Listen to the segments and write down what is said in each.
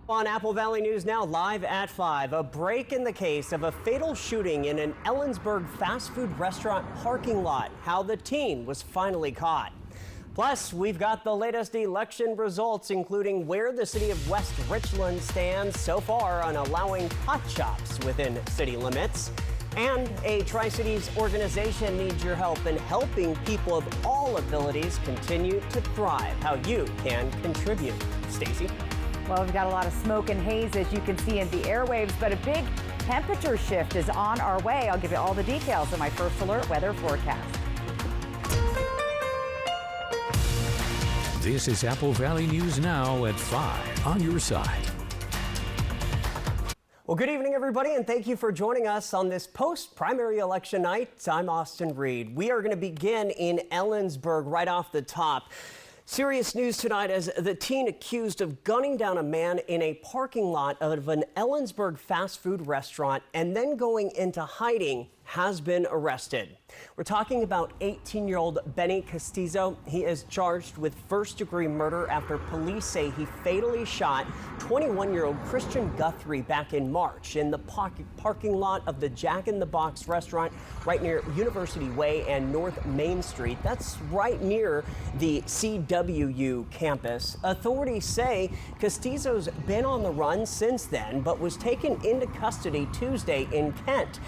On Apple Valley News Now, live at 5, a break in the case of a fatal shooting in an Ellensburg fast food restaurant parking lot, how the teen was finally caught. Plus, we've got the latest election results, including where the city of West Richland stands so far on allowing pot shops within city limits. And a Tri-Cities organization needs your help in helping people of all abilities continue to thrive. How you can contribute. Stacy? Well, we've got a lot of smoke and haze, as you can see in the airwaves, but a big temperature shift is on our way. I'll give you all the details in my first alert weather forecast. This is Apple Valley News Now at 5 on your side. Well, good evening, everybody, and thank you for joining us on this post-primary election night. I'm Austin Reed. We are going to begin in Ellensburg right off the top. Serious news tonight as the teen accused of gunning down a man in a parking lot of an Ellensburg fast food restaurant and then going into hiding has been arrested. We're talking about 18-year-old Benny Castillo. He is charged with first-degree murder after police say he fatally shot 21-year-old Christian Guthrie back in March in the parking lot of the Jack in the Box restaurant right near University Way and North Main Street. That's right near the CWU campus. Authorities say Castillo's been on the run since then, but was taken into custody Tuesday in Kent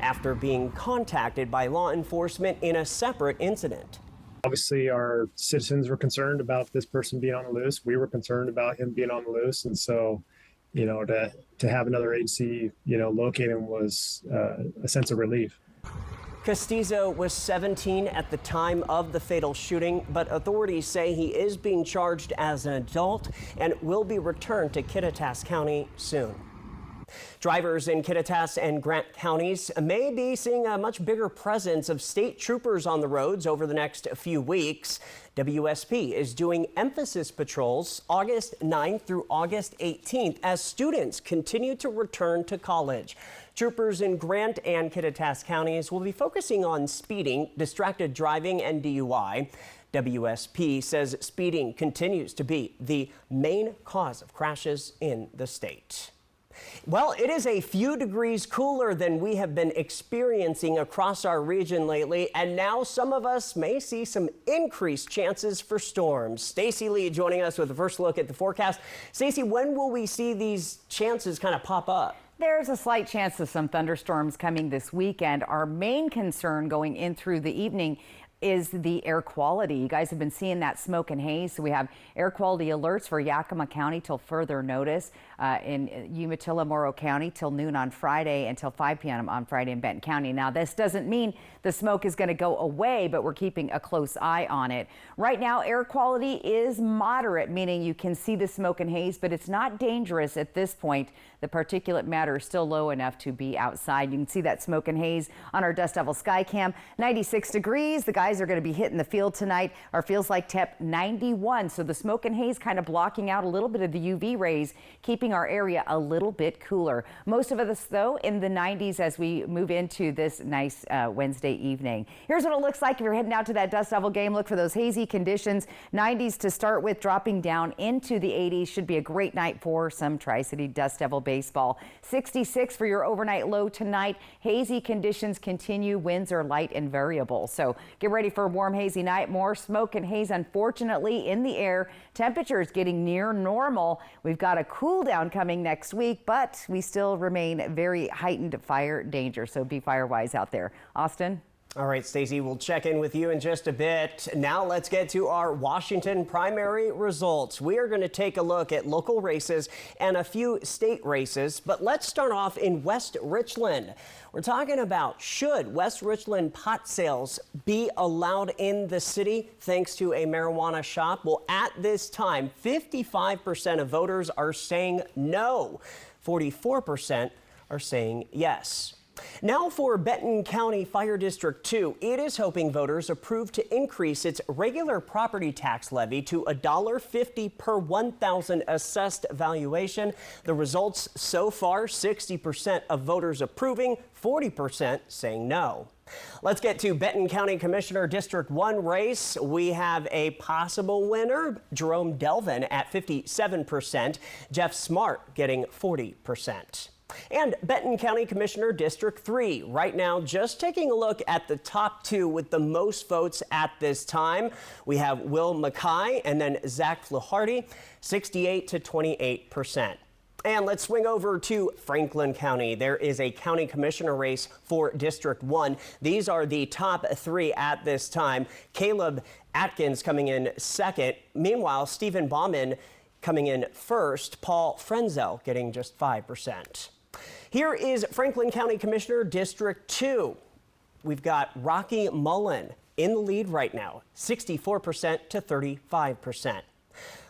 after being contacted by law enforcement in a separate incident. Obviously, our citizens were concerned about this person being on the loose. We were concerned about him being on the loose. And so, to have another agency, locate him was a sense of relief. Castillo was 17 at the time of the fatal shooting, but authorities say he is being charged as an adult and will be returned to Kittitas County soon. Drivers in Kittitas and Grant counties may be seeing a much bigger presence of state troopers on the roads over the next few weeks. WSP is doing emphasis patrols August 9th through August 18th as students continue to return to college. Troopers in Grant and Kittitas counties will be focusing on speeding, distracted driving, and DUI. WSP says speeding continues to be the main cause of crashes in the state. Well, it is a few degrees cooler than we have been experiencing across our region lately, and now some of us may see some increased chances for storms. Stacy Lee joining us with the first look at the forecast. Stacy, when will we see these chances kind of pop up? There's a slight chance of some thunderstorms coming this weekend. Our main concern going in through the evening is the air quality. You guys have been seeing that smoke and haze. So we have air quality alerts for Yakima County till further notice, in Umatilla, Morrow County till noon on Friday until 5 p.m. on Friday in Benton County. Now, this doesn't mean the smoke is going to go away, but we're keeping a close eye on it. Right now, air quality is moderate, meaning you can see the smoke and haze, but it's not dangerous at this point. The particulate matter is still low enough to be outside. You can see that smoke and haze on our Dust Devil Sky Cam. 96 degrees. The guys are going to be hitting the field tonight. Our feels like temp 91. So the smoke and haze kind of blocking out a little bit of the UV rays, keeping our area a little bit cooler. Most of us, though, in the 90s as we move into this nice Wednesday evening. Here's what it looks like if you're heading out to that Dust Devil game. Look for those hazy conditions. 90s to start with, dropping down into the 80s. Should be a great night for some Tri-City Dust Devil baseball. 66 for your overnight low tonight. Hazy conditions continue. Winds are light and variable. So get ready for a warm, hazy night. More smoke and haze, unfortunately, in the air. Temperatures getting near normal. We've got a cool down coming next week, but we still remain very heightened fire danger. So be fire wise out there. Austin? All right, Stacey, we'll check in with you in just a bit. Now let's get to our Washington primary results. We are going to take a look at local races and a few state races, but let's start off in West Richland. We're talking about, should West Richland pot sales be allowed in the city thanks to a marijuana shop? Well, at this time, 55% of voters are saying no. 44% are saying yes. Now for Benton County Fire District 2, it is hoping voters approve to increase its regular property tax levy to $1.50 per 1,000 assessed valuation. The results so far, 60% of voters approving, 40% saying no. Let's get to Benton County Commissioner District 1 race. We have a possible winner, Jerome Delvin at 57%, Jeff Smart getting 40%. And Benton County Commissioner District 3, right now just taking a look at the top two with the most votes at this time. We have Will Mackay and then Zach Flaharty, 68 to 28%. And let's swing over to Franklin County. There is a county commissioner race for District 1. These are the top three at this time. Caleb Atkins coming in second. Meanwhile, Stephen Bauman coming in first. Paul Frenzel getting just 5%. Here is Franklin County Commissioner District 2. We've got Rocky Mullen in the lead right now, 64% to 35%.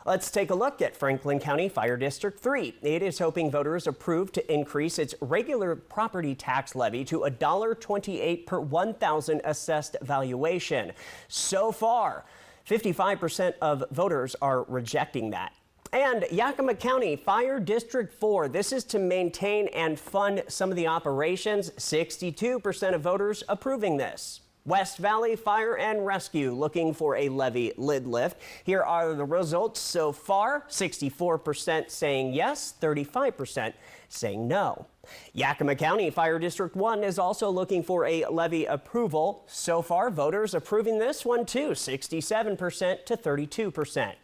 Let's take a look at Franklin County Fire District 3. It is hoping voters approve to increase its regular property tax levy to $1.28 per 1,000 assessed valuation. So far, 55% of voters are rejecting that. And Yakima County Fire District 4, this is to maintain and fund some of the operations. 62% of voters approving this. West Valley Fire and Rescue looking for a levy lid lift. Here are the results so far. 64% saying yes, 35% saying no. Yakima County Fire District 1 is also looking for a levy approval. So far, voters approving this one too, 67% to 32%.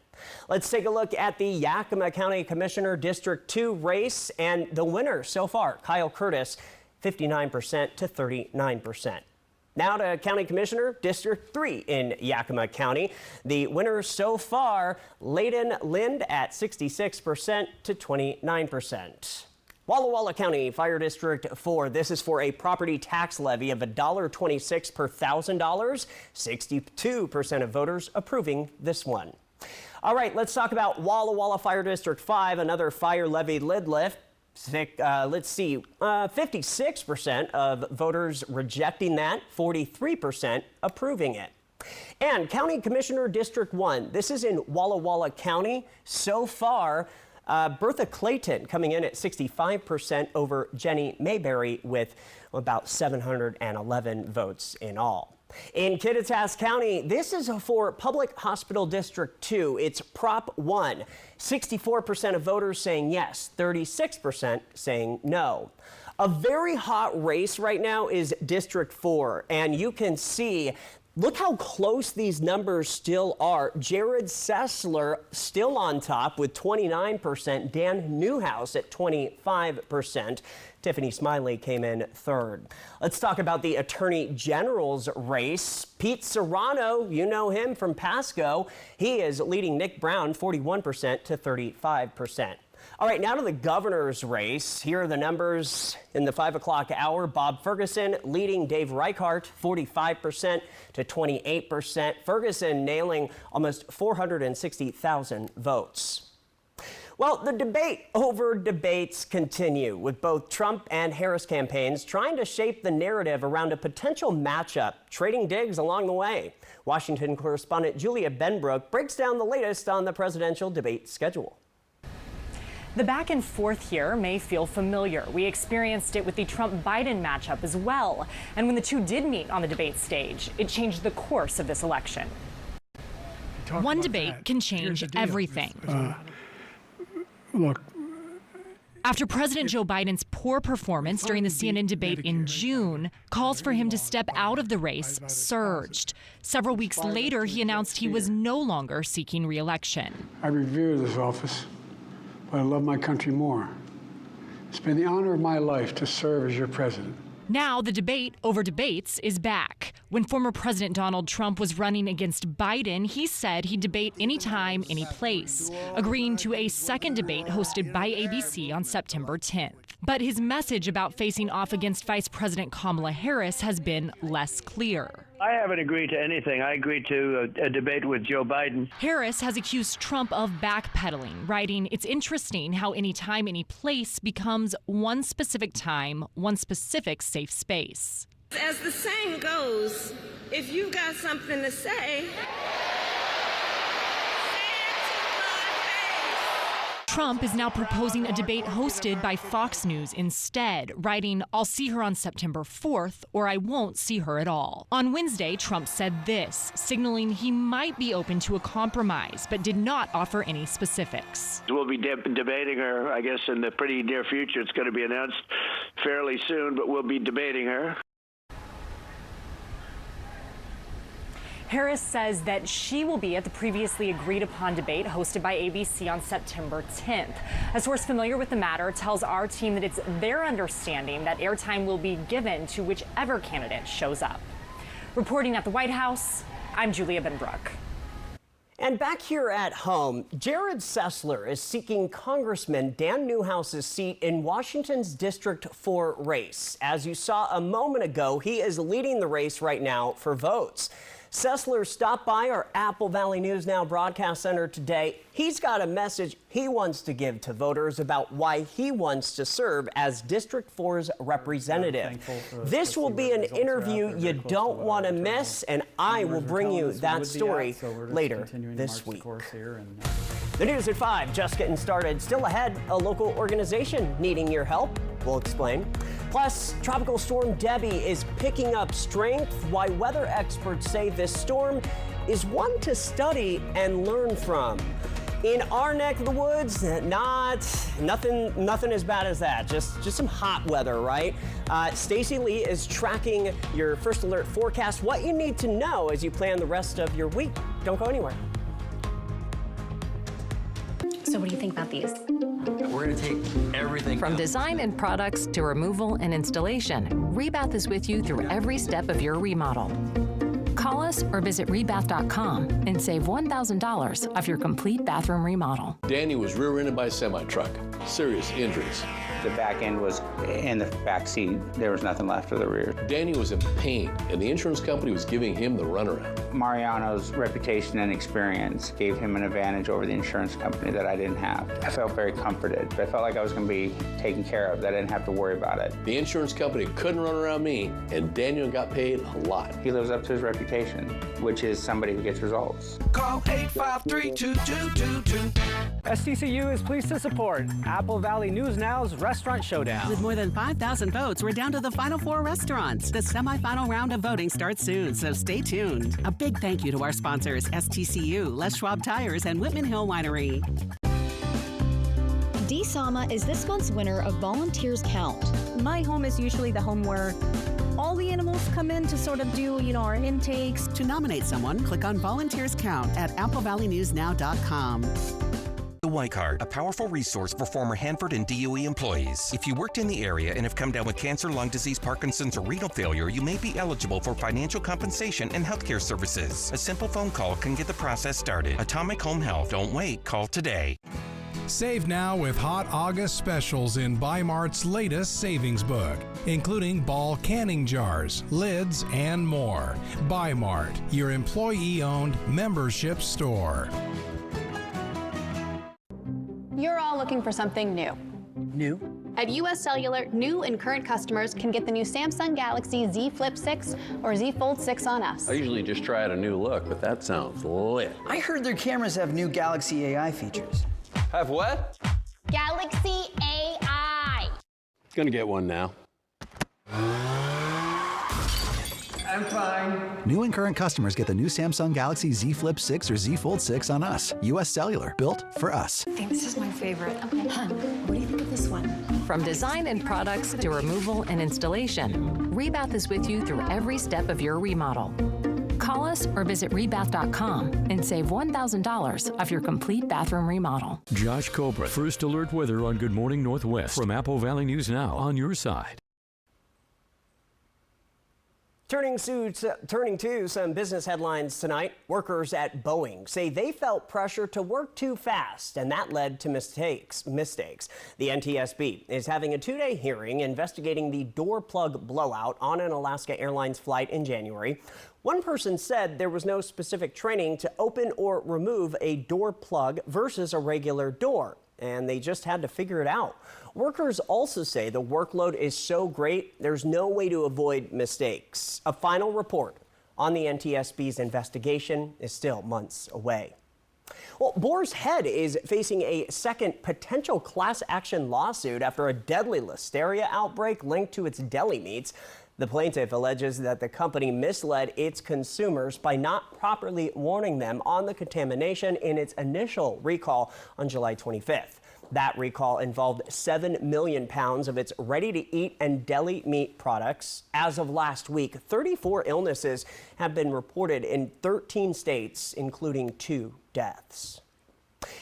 Let's take a look at the Yakima County Commissioner District 2 race, and the winner so far, Kyle Curtis, 59% to 39%. Now to County Commissioner District 3 in Yakima County. The winner so far, Layden Lind at 66% to 29%. Walla Walla County Fire District 4, this is for a property tax levy of $1.26 per $1,000. 62% of voters approving this one. All right, let's talk about Walla Walla Fire District 5, another fire levy lid lift. Let's see, 56% of voters rejecting that, 43% approving it. And County Commissioner District 1, this is in Walla Walla County. So far, Bertha Clayton coming in at 65% over Jenny Mayberry with about 711 votes in all. In Kittitas County, this is for Public Hospital District 2. It's Prop 1. 64% of voters saying yes, 36% saying no. A very hot race right now is District 4, and you can see, look how close these numbers still are. Jared Sessler still on top with 29%, Dan Newhouse at 25%. Tiffany Smiley came in third. Let's talk about the Attorney General's race. Pete Serrano, you know him from Pasco. He is leading Nick Brown 41% to 35%. All right, now to the governor's race. Here are the numbers in the 5 o'clock hour. Bob Ferguson leading Dave Reichart 45% to 28%. Ferguson nailing almost 460,000 votes. Well, the debate over debates continue, with both Trump and Harris campaigns trying to shape the narrative around a potential matchup, trading digs along the way. Washington correspondent Julia Benbrook breaks down the latest on the presidential debate schedule. The back and forth here may feel familiar. We experienced it with the Trump-Biden matchup as well. And when the two did meet on the debate stage, it changed the course of this election. One debate can change everything. Look, after President Joe Biden's poor performance during the CNN debate in June, calls for him to step out of the race surged. Several weeks later, he announced he was no longer seeking re-election. I revere this office, but I love my country more. It's been the honor of my life to serve as your president. Now the debate over debates is back. When former President Donald Trump was running against Biden, he said he'd debate anytime, any place, agreeing to a second debate hosted by ABC on September 10th. But his message about facing off against Vice President Kamala Harris has been less clear. I haven't agreed to anything. I agreed to a debate with Joe Biden. Harris has accused Trump of backpedaling, writing, "It's interesting how any time, any place becomes one specific time, one specific safe space." As the saying goes, if you got something to say, Trump is now proposing a debate hosted by Fox News instead, writing, "I'll see her on September 4th, or I won't see her at all." On Wednesday, Trump said this, signaling he might be open to a compromise, but did not offer any specifics. We'll be debating her, I guess, in the pretty near future. It's going to be announced fairly soon, but we'll be debating her. Harris says that she will be at the previously agreed upon debate hosted by ABC on September 10th. A source familiar with the matter tells our team that it's their understanding that airtime will be given to whichever candidate shows up. Reporting at the White House, I'm Julia Benbrook. And back here at home, Jared Sessler is seeking Congressman Dan Newhouse's seat in Washington's District 4 race. As you saw a moment ago, he is leading the race right now for votes. Sessler stopped by our Apple Valley News Now broadcast center today. He's got a message he wants to give to voters about why he wants to serve as District 4's representative. This will be an interview you don't want to miss, and I will bring you that story later this week. The news at 5, just getting started. Still ahead, a local organization needing your help. We'll explain. Plus, Tropical Storm Debbie is picking up strength. Why weather experts say this storm is one to study and learn from. In our neck of the woods, nothing as bad as that. Just some hot weather, right? Stacey Lee is tracking your first alert forecast. What you need to know as you plan the rest of your week. Don't go anywhere. So what do you think about these? We're going to take everything from design and products to removal and installation. Rebath is with you through every step of your remodel. Call us or visit rebath.com and save $1,000 off your complete bathroom remodel. Danny was rear-ended by a semi-truck. Serious injuries. The back end was in the back seat. There was nothing left of the rear. Danny was in pain, and the insurance company was giving him the runaround. Mariano's reputation and experience gave him an advantage over the insurance company that I didn't have. I felt very comforted. I felt like I was going to be taken care of, that I didn't have to worry about it. The insurance company couldn't run around me, and Daniel got paid a lot. He lives up to his reputation, which is somebody who gets results. Call 853-2222. STCU is pleased to support Apple Valley News Now's Restaurant Showdown. With more than 5,000 votes, we're down to the final 4 restaurants. The semifinal round of voting starts soon, so stay tuned. A big thank you to our sponsors, STCU, Les Schwab Tires, and Whitman Hill Winery. DSAMA is this month's winner of Volunteers Count. My home is usually the home where all the animals come in to sort of do, our intakes. To nominate someone, click on Volunteers Count at applevalleynewsnow.com. The White Card, a powerful resource for former Hanford and DOE employees. If you worked in the area and have come down with cancer, lung disease, Parkinson's, or renal failure, you may be eligible for financial compensation and healthcare services. A simple phone call can get the process started. Atomic Home Health. Don't wait. Call today. Save now with hot August specials in Bi-Mart's latest savings book, including Ball canning jars, lids, and more. Bi-Mart, your employee-owned membership store. You're all looking for something new. New? At US Cellular, new and current customers can get the new Samsung Galaxy Z Flip 6 or Z Fold 6 on us. I usually just try out a new look, but that sounds lit. I heard their cameras have new Galaxy AI features. Have what? Galaxy AI. Gonna get one now. I'm fine. New and current customers get the new Samsung Galaxy Z Flip 6 or Z Fold 6 on us. US Cellular, built for us. I think this is my favorite. Okay, hon, what do you think of this one? From design and products to removal and installation, Rebath is with you through every step of your remodel. Call us or visit rebath.com and save $1,000 off your complete bathroom remodel. Josh Cobra, First Alert Weather on Good Morning Northwest from Apple Valley News Now, on your side. Turning to some business headlines tonight, workers at Boeing say they felt pressure to work too fast, and that led to mistakes. The NTSB is having a 2-day hearing investigating the door plug blowout on an Alaska Airlines flight in January. One person said there was no specific training to open or remove a door plug versus a regular door, and they just had to figure it out. Workers also say the workload is so great, there's no way to avoid mistakes. A final report on the NTSB's investigation is still months away. Well, Boar's Head is facing a second potential class action lawsuit after a deadly listeria outbreak linked to its deli meats. The plaintiff alleges that the company misled its consumers by not properly warning them on the contamination in its initial recall on July 25th. That recall involved 7 million pounds of its ready-to-eat and deli meat products. As of last week, 34 illnesses have been reported in 13 states, including 2 deaths.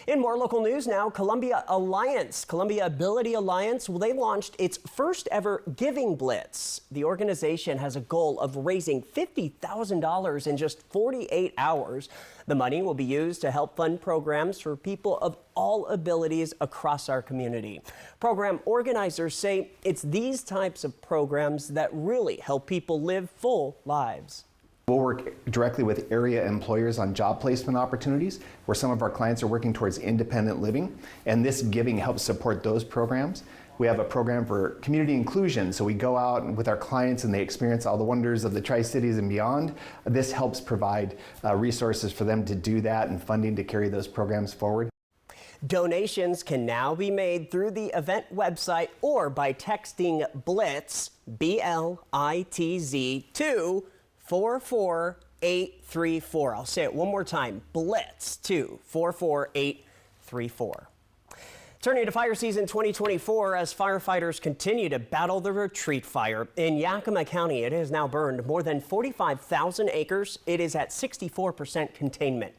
In more local news now, Columbia Ability Alliance, well, they launched its first ever Giving Blitz. The organization has a goal of raising $50,000 in just 48 hours. The money will be used to help fund programs for people of all abilities across our community. Program organizers say it's these types of programs that really help people live full lives. We'll work directly with area employers on job placement opportunities where some of our clients are working towards independent living, and this giving helps support those programs. We have a program for community inclusion, so we go out with our clients and they experience all the wonders of the Tri-Cities and beyond. This helps provide resources for them to do that and funding to carry those programs forward. Donations can now be made through the event website or by texting BLITZ, B-L-I-T-Z, to 44834. I'll say it one more time. BLITZ to 44834. Turning to fire season 2024 as firefighters continue to battle the retreat fire. In Yakima County, it has now burned more than 45,000 acres. It is at 64% containment.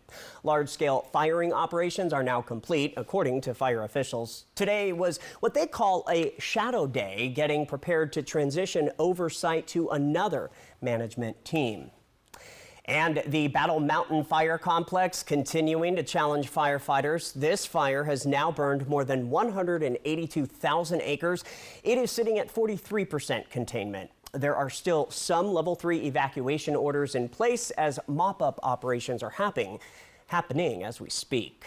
Large-scale firing operations are now complete, according to fire officials. Today was what they call a shadow day, getting prepared to transition oversight to another management team. And the Battle Mountain Fire Complex continuing to challenge firefighters. This fire has now burned more than 182,000 acres. It is sitting at 43% containment. There are still some level 3 evacuation orders in place as mop-up operations are happening as we speak.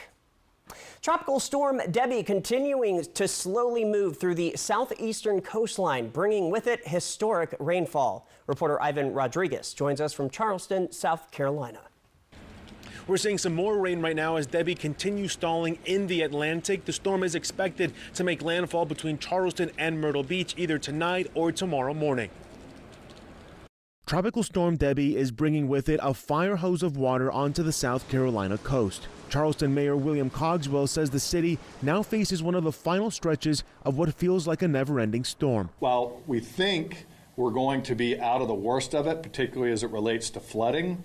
Tropical storm Debbie continuing to slowly move through the southeastern coastline, bringing with it historic rainfall. Reporter Ivan Rodriguez joins us from Charleston, South Carolina. We're seeing some more rain right now as Debbie continues stalling in the Atlantic. The storm is expected to make landfall between Charleston and Myrtle Beach either tonight or tomorrow morning. Tropical storm Debbie is bringing with it a fire hose of water onto the South Carolina coast. Charleston Mayor William Cogswell says the city now faces one of the final stretches of what feels like a never-ending storm. While we think we're going to be out of the worst of it, particularly as it relates to flooding,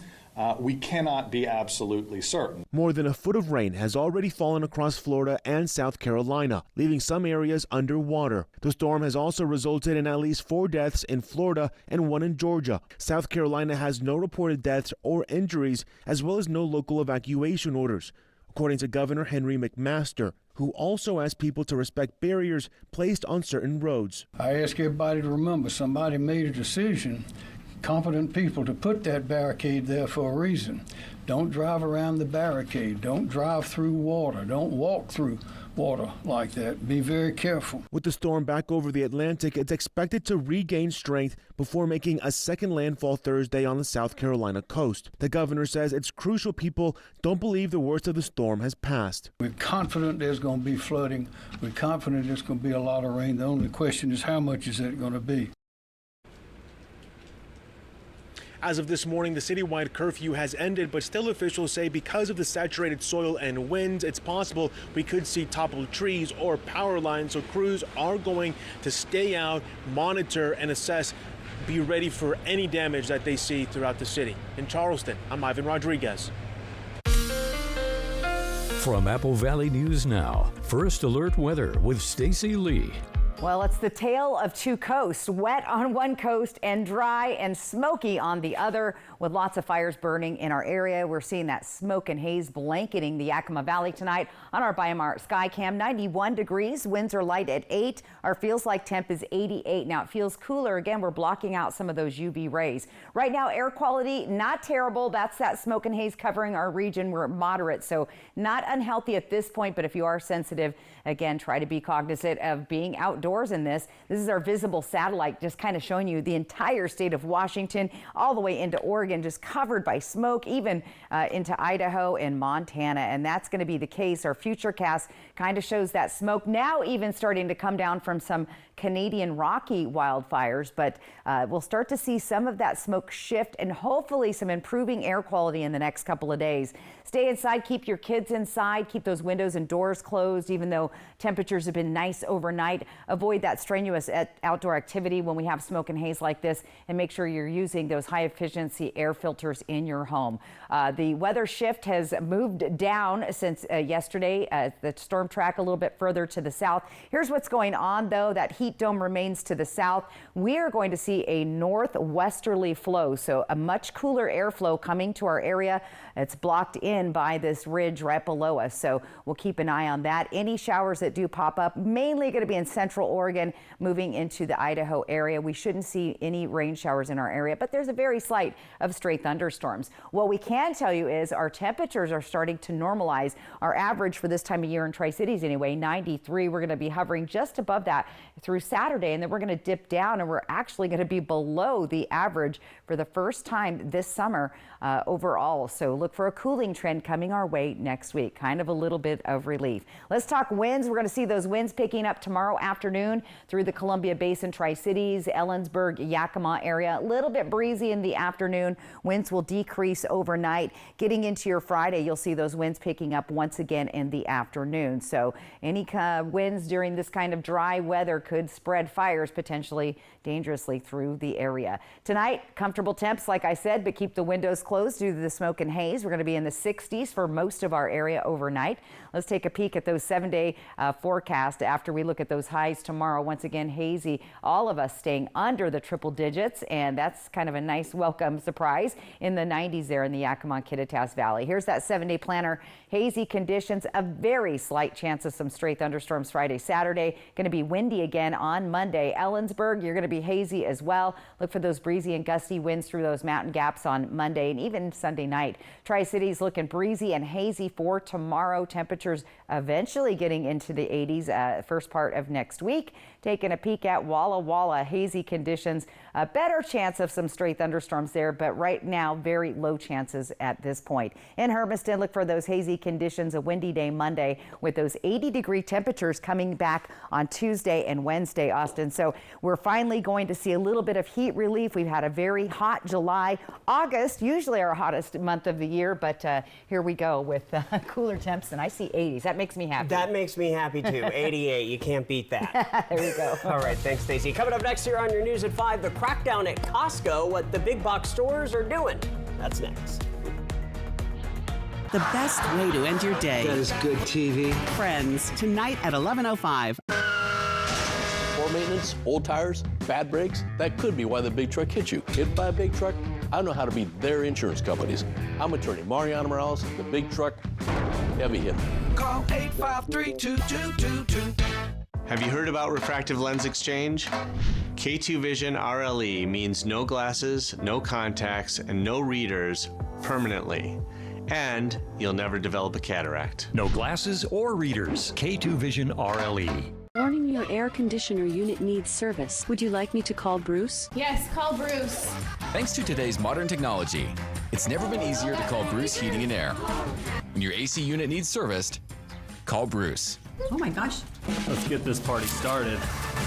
we cannot be absolutely certain. More than a foot of rain has already fallen across Florida and South Carolina, leaving some areas underwater. The storm has also resulted in at least 4 deaths in Florida and 1 in Georgia. South Carolina has no reported deaths or injuries, as well as no local evacuation orders, according to Governor Henry McMaster, who also asked people to respect barriers placed on certain roads. I ask everybody to remember somebody made a decision, competent people, to put that barricade there for a reason. Don't drive around the barricade. Don't drive through water. Don't walk through water like that. Be very careful. With the storm back over the Atlantic, it's expected to regain strength before making a second landfall Thursday on the South Carolina coast. The governor says it's crucial people don't believe the worst of the storm has passed. We're confident there's going to be flooding. We're confident there's going to be a lot of rain. The only question is how much is it going to be? As of this morning, the citywide curfew has ended, but still officials say because of the saturated soil and winds, it's possible we could see toppled trees or power lines. So crews are going to stay out, monitor, and assess, be ready for any damage that they see throughout the city. In Charleston, I'm Ivan Rodriguez. From Apple Valley News Now, First Alert Weather with Stacy Lee. Well, it's the tale of 2 coasts, wet on one coast and dry and smoky on the other, with lots of fires burning in our area. We're seeing that smoke and haze blanketing the Yakima Valley tonight on our Biomart sky cam. 91 degrees, winds are light at 8. Our feels like temp is 88. Now it feels cooler. Again, we're blocking out some of those UV rays. Right now, air quality not terrible. That's that smoke and haze covering our region. We're moderate, so not unhealthy at this point, but if you are sensitive, again, try to be cognizant of being outdoors outdoors in this. This is our visible satellite, just kind of showing you the entire state of Washington, all the way into Oregon, just covered by smoke, even into Idaho and Montana. And that's going to be the case. Our futurecast kind of shows that smoke now even starting to come down from some Canadian Rocky wildfires, but we'll start to see some of that smoke shift and hopefully some improving air quality in the next couple of days. Stay inside, keep your kids inside, keep those windows and doors closed, even though temperatures have been nice overnight. Avoid that strenuous outdoor activity when we have smoke and haze like this, and make sure you're using those high efficiency air filters in your home. The weather shift has moved down since yesterday, the storm track a little bit further to the south. Here's what's going on though. That heat dome remains to the south. We are going to see a northwesterly flow, so a much cooler airflow coming to our area. It's blocked in by this ridge right below us, so we'll keep an eye on that. Any showers that do pop up, mainly going to be in central Oregon, moving into the Idaho area. We shouldn't see any rain showers in our area, but there's a very slight of stray thunderstorms. What we can tell you is our temperatures are starting to normalize. Our average for this time of year in Tri-Cities anyway, 93. We're going to be hovering just above that through Saturday, and then we're going to dip down, and we're actually going to be below the average for the first time this summer overall. So look for a cooling trend coming our way next week. Kind of a little bit of relief. Let's talk winds. We're going to see those winds picking up tomorrow afternoon through the Columbia Basin, Tri-Cities, Ellensburg, Yakima area. A little bit breezy in the afternoon. Winds will decrease overnight. Getting into your Friday, you'll see those winds picking up once again in the afternoon. So any winds during this kind of dry weather could spread fires potentially dangerously through the area. Tonight, comfortable temps, like I said, but keep the windows closed due to the smoke and haze. We're going to be in the 60s for most of our area overnight. Let's take a peek at those 7-day forecast after we look at those highs tomorrow. Once again, hazy, all of us staying under the triple digits, and that's kind of a nice welcome surprise in the 90s there in the Yakima-Kittitas Valley. Here's that 7-day planner. Hazy conditions, a very slight chance of some stray thunderstorms Friday, Saturday. Going to be windy again on Monday. Ellensburg, you're going to be hazy as well. Look for those breezy and gusty winds through those mountain gaps on Monday and even Sunday night. Tri-Cities looking breezy and hazy for tomorrow. Temperatures eventually getting into the 80s first part of next week. Taking a peek at Walla Walla, hazy conditions, a better chance of some stray thunderstorms there, but right now very low chances at this point. In Hermiston, look for those hazy conditions, a windy day Monday with those 80-degree temperatures coming back on Tuesday and Wednesday, Austin. So we're finally going to see a little bit of heat relief. We've had a very hot July. August, usually our hottest month of the year, but here we go with cooler temps, and I see 80s. That makes me happy. That makes me happy too. 88, you can't beat that. There we go. All right, thanks, Stacey. Coming up next here on your News at 5, the crackdown at Costco, what the big box stores are doing. That's next. The best way to end your day. That is good TV. Friends, tonight at 11:05. Poor maintenance, old tires, bad brakes, that could be why the big truck hit you. Hit by a big truck? I know how to beat their insurance companies. I'm attorney Mariano Morales, the big truck heavy hitter. Call 853-2222. Have you heard about refractive lens exchange? K2 Vision RLE means no glasses, no contacts, and no readers permanently. And you'll never develop a cataract. No glasses or readers. K2 Vision RLE. Warning, your air conditioner unit needs service. Would you like me to call Bruce? Yes, call Bruce. Thanks to today's modern technology, it's never been easier to call Bruce Heating and Air. When your AC unit needs serviced, call Bruce. Oh my gosh. Let's get this party started.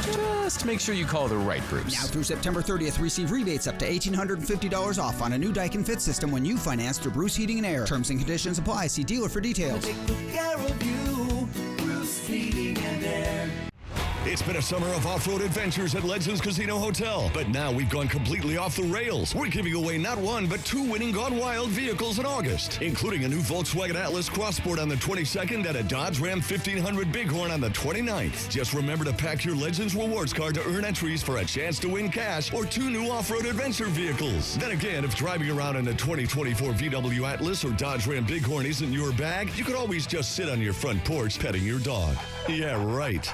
Just make sure you call the right Bruce. Now through September 30th, receive rebates up to $1,850 off on a new Daikin Fit system when you finance through Bruce Heating and Air. Terms and conditions apply. See dealer for details. Take good care of you, Bruce Heating and Air. It's been a summer of off-road adventures at Legends Casino Hotel, but now we've gone completely off the rails. We're giving away not one, but 2 winning Gone Wild vehicles in August, including a new Volkswagen Atlas Crossport on the 22nd and a Dodge Ram 1500 Bighorn on the 29th. Just remember to pack your Legends Rewards card to earn entries for a chance to win cash or 2 new off-road adventure vehicles. Then again, if driving around in a 2024 VW Atlas or Dodge Ram Bighorn isn't your bag, you could always just sit on your front porch petting your dog. Yeah, right.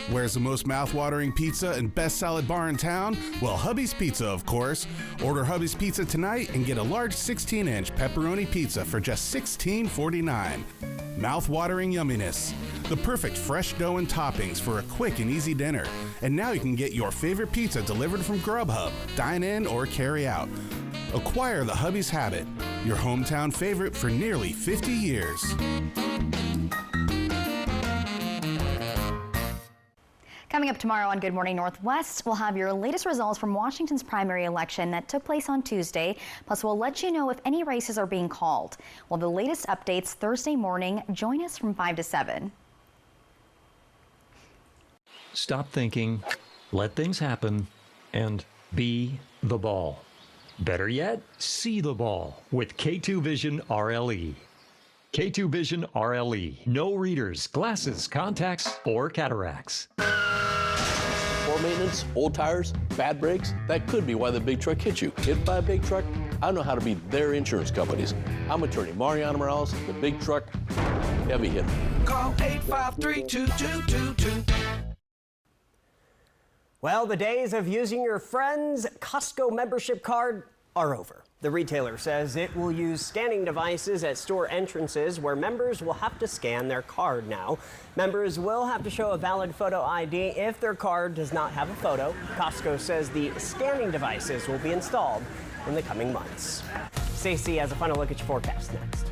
Where's the most mouth-watering pizza and best salad bar in town? Well, Hubby's Pizza, of course. Order Hubby's Pizza tonight and get a large 16-inch pepperoni pizza for just $16.49. Mouth-watering yumminess. The perfect fresh dough and toppings for a quick and easy dinner. And now you can get your favorite pizza delivered from Grubhub, dine in, or carry out. Acquire the Hubby's Habit, your hometown favorite for nearly 50 years. Coming up tomorrow on Good Morning Northwest, we'll have your latest results from Washington's primary election that took place on Tuesday. Plus, we'll let you know if any races are being called. Well, the latest updates Thursday morning. Join us from 5 to 7. Stop thinking, let things happen, and be the ball. Better yet, see the ball with K2 Vision RLE. K2 Vision RLE. No readers, glasses, contacts, or cataracts. Poor maintenance, old tires, bad brakes, that could be why the big truck hit you. Hit by a big truck? I know how to be their insurance companies. I'm attorney Mariana Morales, the big truck heavy hitter. Call 853-2222. Well, the days of using your friend's Costco membership card are over. The retailer says it will use scanning devices at store entrances where members will have to scan their card now. Members will have to show a valid photo ID if their card does not have a photo. Costco says the scanning devices will be installed in the coming months. Stacey has a final look at your forecast next.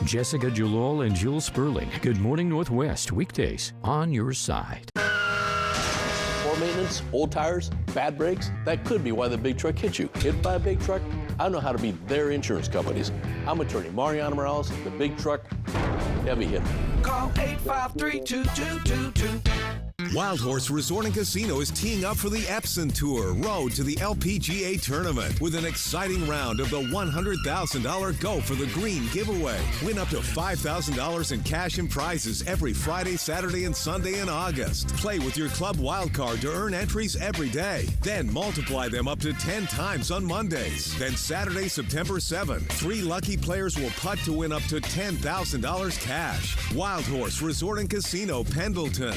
Jessica Julol and Jules Sperling. Good Morning Northwest, weekdays on your side. Poor maintenance, old tires, bad brakes, that could be why the big truck hit you. Hit by a big truck? I know how to be their insurance companies. I'm attorney Mariana Morales, the big truck heavy hitter. Call 853-2222. Wild Horse Resort and Casino is teeing up for the Epson Tour Road to the LPGA Tournament with an exciting round of the $100,000 Go for the Green giveaway. Win up to $5,000 in cash and prizes every Friday, Saturday, and Sunday in August. Play with your club wildcard to earn entries every day. Then multiply them up to 10 times on Mondays. Then Saturday, September 7th, 3 lucky players will putt to win up to $10,000 cash. Wild Horse Resort and Casino, Pendleton.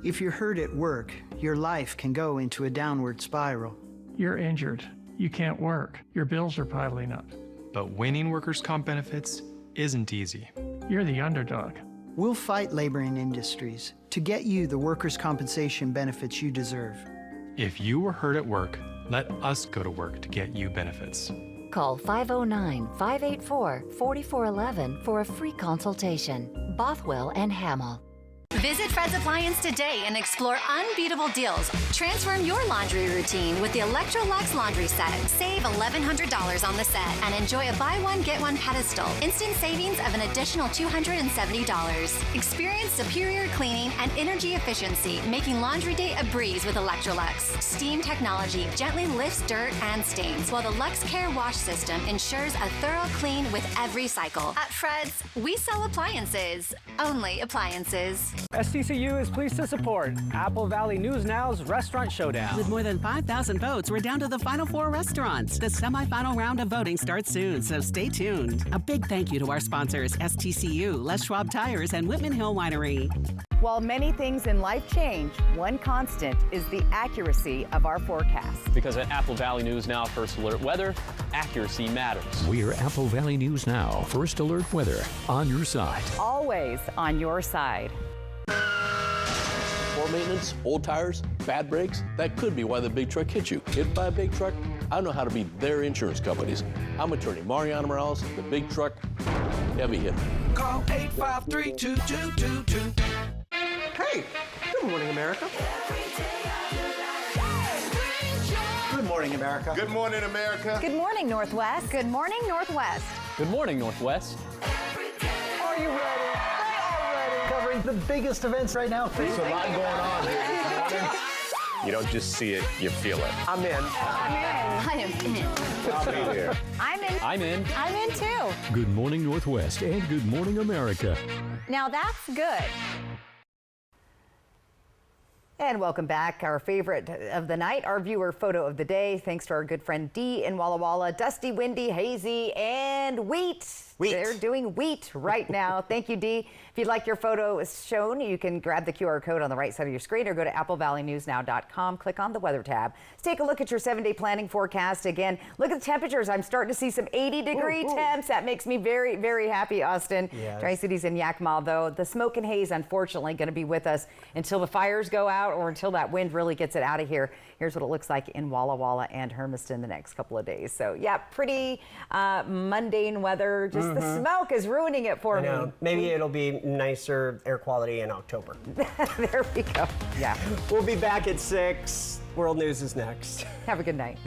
If you're hurt at work, your life can go into a downward spiral. You're injured. You can't work. Your bills are piling up. But winning workers' comp benefits isn't easy. You're the underdog. We'll fight labor and industries to get you the workers' compensation benefits you deserve. If you were hurt at work, let us go to work to get you benefits. Call 509-584-4411 for a free consultation. Bothwell and Hamill. Visit Fred's Appliance today and explore unbeatable deals. Transform your laundry routine with the Electrolux laundry set. Save $1,100 on the set and enjoy a buy one, get one pedestal. Instant savings of an additional $270. Experience superior cleaning and energy efficiency, making laundry day a breeze with Electrolux. Steam technology gently lifts dirt and stains, while the Lux Care wash system ensures a thorough clean with every cycle. At Fred's, we sell appliances. Only appliances. STCU is pleased to support Apple Valley News Now's Restaurant Showdown. With more than 5,000 votes, we're down to the final 4 restaurants. The semifinal round of voting starts soon, so stay tuned. A big thank you to our sponsors, STCU, Les Schwab Tires, and Whitman Hill Winery. While many things in life change, one constant is the accuracy of our forecast. Because at Apple Valley News Now First Alert Weather, accuracy matters. We're Apple Valley News Now, First Alert Weather, on your side. Always on your side. Poor maintenance, old tires, bad brakes, that could be why the big truck hit you. Hit by a big truck? I know how to be their insurance companies. I'm attorney Mariana Morales, the big truck heavy hitter. Call 853-2222. Hey, good morning, America. Good morning, America. Good morning, America. Good morning, Northwest. Good morning, Northwest. Good morning, Northwest. Are you ready? They are ready. Covering the biggest events right now. There's a lot going on here this morning. You don't just see it, you feel it. I'm in. I am in. I'll be there. I'm in. I'm in. I'm in too. Good morning, Northwest, and good morning, America. Now that's good. And welcome back. Our favorite of the night, our viewer photo of the day, thanks to our good friend Dee in Walla Walla. Dusty, windy, hazy, and wheat. They're doing wheat right now. Thank you, Dee. If you'd like your photo shown, you can grab the QR code on the right side of your screen or go to applevalleyNewsNow.com. Click on the weather tab. Let's take a look at your 7-day planning forecast. Again, look at the temperatures. I'm starting to see some 80-degree temps. That makes me very, very happy, Austin. Yes. Tri-Cities and Yakima, though, the smoke and haze, unfortunately, going to be with us until the fires go out or until that wind really gets it out of here. Here's what it looks like in Walla Walla and Hermiston the next couple of days. So, yeah, pretty mundane weather. Just the smoke is ruining it for me. Maybe it'll be nicer air quality in October. There we go. Yeah. We'll be back at 6. World News is next. Have a good night.